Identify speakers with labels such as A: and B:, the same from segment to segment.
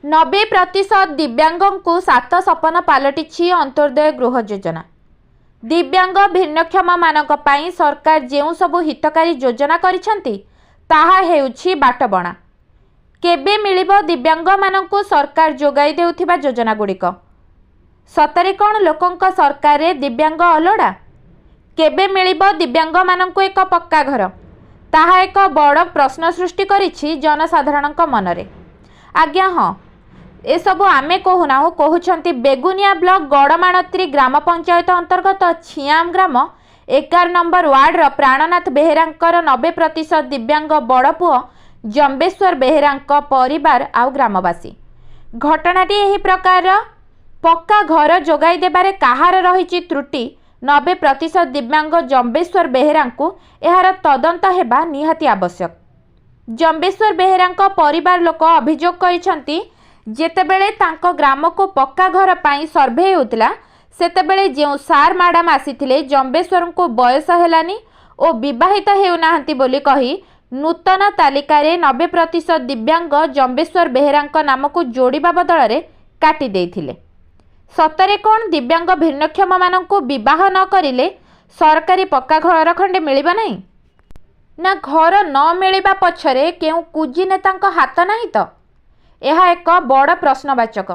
A: 90% दिव्यांगों को 7 सपन पलटि अंत्योदय गृह योजना। दिव्यांग भिन्नक्षम मानक पई सरकार जेउ सबु हितकारी योजना करिसेंती ताहा हेउछि बाटबणा। केबे मिलिबो दिव्यांग मानकु सरकार जोगाई देउथिबा योजना गुड़िक? सतरे कोन लोकंक सरकार रे दिव्यांग अलोड़ा? केबे मिलिबो दिव्यांग मानकु एक पक्का घर? ताहा एक बड़ प्रश्न सृष्टि करिछि जनसाधारणक मनरे। आज्ञा हाँ, ए सबु आमे कहूना हो कहउछंती बेगुनिया ब्लॉक गड़माणत्री ग्राम पंचायत अंतर्गत छियाम ग्राम 11 नंबर वार्ड प्राणनाथ बेहेरांकर 90% दिव्यांग बड़ पुओ जंबेश्वर बेहेरांक परिवार आउ ग्रामवासी। घटनाटी एही प्रकार पक्का घर जोगाई देबारे काहार रहिछि त्रुटि 90% दिव्यांग जंबेश्वर बेहेरांकु एहार तदंत हेबा निहाती आवश्यक। जंबेश्वर बेहेरांक परिवार लोक अभियोग करिसेंती जेतेबेले तांको ग्राम को पक्का घर पाई सर्वे होतिला सेतेबेले जेउ सार मैडम आसीथिले जंबेश्वर को बयस हेलानी और विवाहित हेउनाहांती बोली कही नूतन तालिका रे 90% दिव्यांग जंबेश्वर बेहेरांक नाम को जोड़िबा बदल रे काटी देइथिले। सतरे कोन दिव्यांग भिन्नक्षम माननकु विवाह न करिले सरकारी पक्का घर खंडे मिलिबा नहीं ना? घर न मिलिबा पछरे केउ कुजी नेतांक हाथ नाही तो? यह एक बड़ प्रश्नवाचक।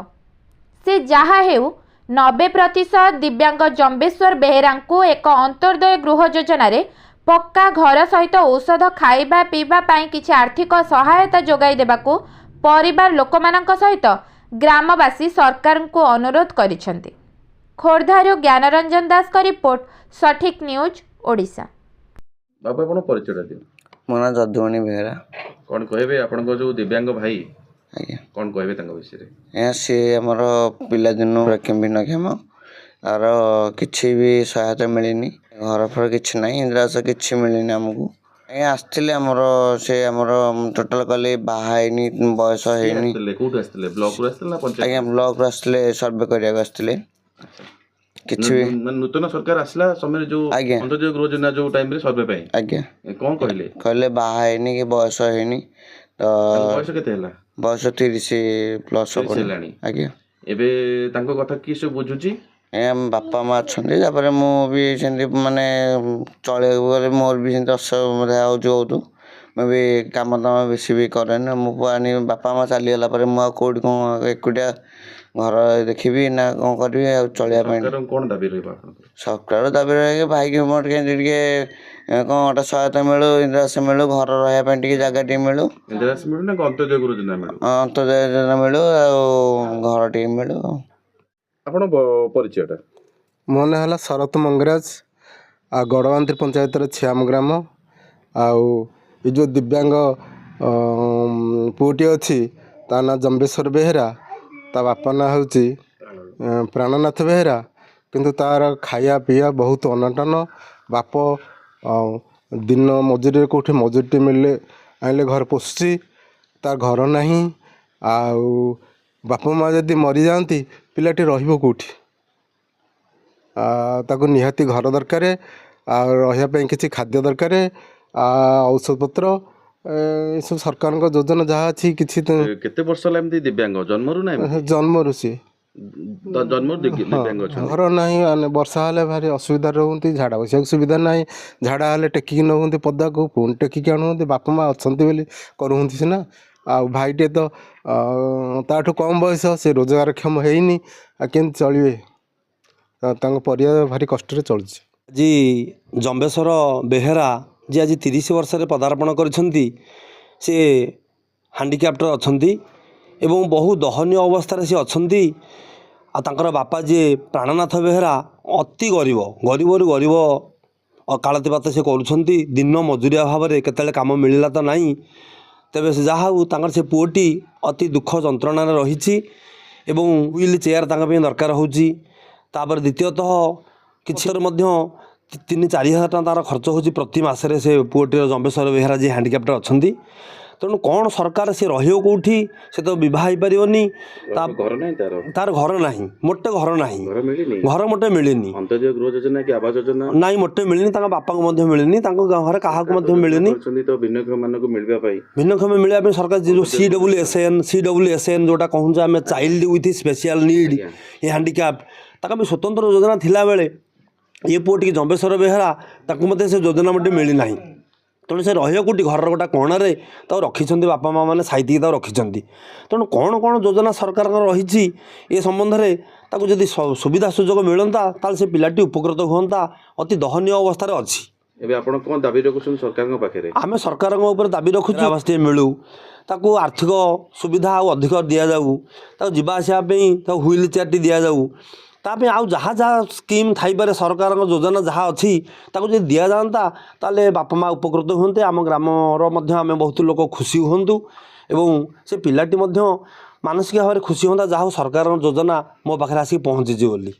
A: से जहा हेउ 90% दिव्यांग जंबेश्वर बेहेरांकु एक अंत्योदय गृह योजना रे पक्का घर सहित औषध खाइबा पीबा पाई किछि आर्थिक सहायता जोगाई देबाकू परिवार लोकमानक सहित ग्रामवासी सरकार को अनुरोध करिसेंती। खोर्धारू ज्ञानरंजन दास का रिपोर्ट, सठिक न्यूज ओडिशा।
B: बाबा आपण परिचय दियो।
C: मो ना जदुमणि बेहेरा।
B: कौन कहबे आपण को जो दिव्यांग भाई
C: आज्ञा
B: कौन कहबे तांग विषय रे?
C: सी हमर पिला दिनो भिन्नक्षम आर किछि भी सहायता मिलनी, घर फर किछि नहीं, इंदिरावास किछि मिलनी हमको। आसथिले हमर से हमर टोटल कले बाहाइनी बयस हेनी।
B: कोठ आसथिले? ब्लॉक रो आसथिले ना पंचायत?
C: आज्ञा ब्लॉक रो आसथिले सर्वे करिया आसथिले। किछि भी
B: नूतन सरकार आसला समय जो अंत्योदय गृह योजना जो टाइम रे सर्वे पई
C: आज्ञा
B: कोन कहले?
C: कहले बाहाइनी के बयस हेनी तो
B: बयस केते हला?
C: बयस 30 प्लस
B: हेलानी।
C: आज्ञा
B: एबे तांको कथा की से बुझुची?
C: बापा माँ अच्छा तापर मुझे सेमती मानने चल मोर भी सेमती असुविधा हो मैं भी कम दाम बेस भी कैन मुझे बापा माँ चलीगला कौट कौन एकुटिया घर देखी ना कौन करी चलिए
B: कौन दाबी रहा?
C: सरकार दाबी रहे भाई के मोट कौन गोटे सहायता मिलू, इंदिरावास मिलू, घर रहा जगह मिलू,
B: इंदिरावास मिलू ना अंत्योदय योजना मिलू?
C: अंत्योदय योजना मिलू घर टी मिलू।
B: आपण परिचयटा?
D: मो ना है शरत मंगराज आ गड़वांत्री पंचायत छियाम ग्राम। ये जो दिव्यांग पुटी अच्छी ता ना जंबेश्वर बेहेरा, ता बापा ना हूँ प्राणनाथ बेहेरा, किंतु तार खाया पीया बहुत अनटन। बाप दिन मजूरी कौटे मजूरी मिले आइले घर पोषुची, तार घर नहीं। बापा माँ जदि मरी जाती पिलाटी रहिबो कोठी? ताको निहाती घर दरकार, रही किसी खाद्य दरकार, औषध पत्र, ये सब सरकार योजना जहाँ अच्छी किसी
B: केते वर्ष ला एमती दिव्यांग जन्मरु ना?
D: जन्मरु सी
B: जन्म दिव्यांग
D: घर ना वर्षा हेले भारी असुविधा रहती, झाड़ा बसिया सुविधा ना, झाड़ा हेले टेकिक नौकती पदा को पुणी टेकिक आणुंती। बापा माँ अच्छा बोली करुँच सीना। आ भाईटे तो ताठू कम बयस, से रोजगार क्षम होनी केमती चलिए, परिवार भारी कष्ट चलुଛି।
E: जी जंबेश्वर बेहेरा जी आज 30 वर्ष पदार्पण करिसेंती, से हैंडिकैप्टर अच्छी एवं बहु दहनीय अवस्था से अच्छी। आर बापा जी प्राणनाथ बेहेरा अति गरीब, गरीबरू गरीब कालतिपात से करुँच। दिन मजूरिया भाव में केतले काम मिलला तो नहीं, तेबे से जहाँ हूँ से पुओटी अति दुख जंत्रणा रही एवं व्हील चेयर दरकार होची। तापर द्वितीयतः किसी 3-4 हज़ार तार खर्च हो प्रति मसरे से पुओटीर जंबेश्वर बेहेरा जी हैंडिकैप्टर अच्छा। ତେଣୁ କ'ଣ ସରକାର ସେ ରହିବ କେଉଁଠି, ସେ ତ ବିବାହ ହେଇପାରିବନି,
B: ଘର ନାହିଁ
E: ତାର ଘର ନାହିଁ, ମୋଟେ ଘର ନାହିଁ,
B: ଘର ମିଳିନି,
E: ଘର ମୋଟେ ମିଳିନି,
B: ଅନ୍ତର୍ଜୀବ ଗୃହ ଯୋଜନା କି ଆବାସ ଯୋଜନା
E: ନାଇଁ ମୋଟେ ମିଳିନି, ତାଙ୍କ ବାପାଙ୍କୁ ମଧ୍ୟ ମିଳିନି, ତାଙ୍କ ଘରେ କାହାକୁ ମଧ୍ୟ ମିଳିନି।
B: ତ ଭିନ୍ନକ୍ଷମ ମାନଙ୍କୁ ମିଳିବା ପାଇଁ
E: ଭିନ୍ନକ୍ଷମ ମିଳିବା ପାଇଁ ସରକାର ଯେଉଁ CWSN ଯେଉଁଟା କହୁଛୁ ଆମେ child with special need A handicapped, ତାଙ୍କ ପାଇଁ ସ୍ୱତନ୍ତ୍ର ଯୋଜନା ଥିଲାବେଳେ ଏ ପୁଅ ଟିକେ ଜମ୍ବେଶ୍ୱର ବେହେରା ତାକୁ ମଧ୍ୟ ସେ ଯୋଜନା ମୋଟେ ମିଳିନାହିଁ। ତେଣୁ ସେ ରହିବ କେଉଁଠି, ଘରର ଗୋଟେ କୋଣରେ ତାକୁ ରଖିଛନ୍ତି, ବାପା ମାଆ ମାନେ ସାଇତିକି ତାକୁ ରଖିଛନ୍ତି। ତେଣୁ କ'ଣ କ'ଣ ଯୋଜନା ସରକାରଙ୍କର ରହିଛି ଏ ସମ୍ବନ୍ଧରେ ତାକୁ ଯଦି ସୁବିଧା ସୁଯୋଗ ମିଳନ୍ତା ତାହେଲେ ସେ ପିଲାଟି ଉପକୃତ ହୁଅନ୍ତା। ଅତି ଦୟନୀୟ ଅବସ୍ଥାରେ ଅଛି।
B: ଏବେ ଆପଣ କ'ଣ ଦାବି ରଖୁଛନ୍ତି ସରକାରଙ୍କ ପାଖରେ? ଆମେ
E: ସରକାରଙ୍କ ଉପରେ ଦାବି ରଖୁଛୁ ଆବାସଟିଏ ମିଳୁ, ତାକୁ ଆର୍ଥିକ ସୁବିଧା ଆଉ ଅଧିକ ଦିଆଯାଉ, ତାକୁ ଯିବା ଆସିବା ପାଇଁ ତାକୁ ହୁଇଲ୍ ଚେୟାରଟି ଦିଆଯାଉ, ତା ପାଇଁ ଆଉ ଯାହା ଯାହା ସ୍କିମ୍ ଥାଇପାରେ ସରକାରଙ୍କ ଯୋଜନା ଯାହା ଅଛି ତାକୁ ଯଦି ଦିଆଯାଆନ୍ତା ତାହେଲେ ବାପା ମାଆ ଉପକୃତ ହୁଅନ୍ତେ, ଆମ ଗ୍ରାମର ମଧ୍ୟ ଆମେ ବହୁତ ଲୋକ ଖୁସି ହୁଅନ୍ତୁ ଏବଂ ସେ ପିଲାଟି ମଧ୍ୟ ମାନସିକ ଭାବରେ ଖୁସି ହୁଅନ୍ତା ଯାହା ହଉ ସରକାରଙ୍କ ଯୋଜନା ମୋ ପାଖରେ ଆସିକି ପହଞ୍ଚିଛି ବୋଲି।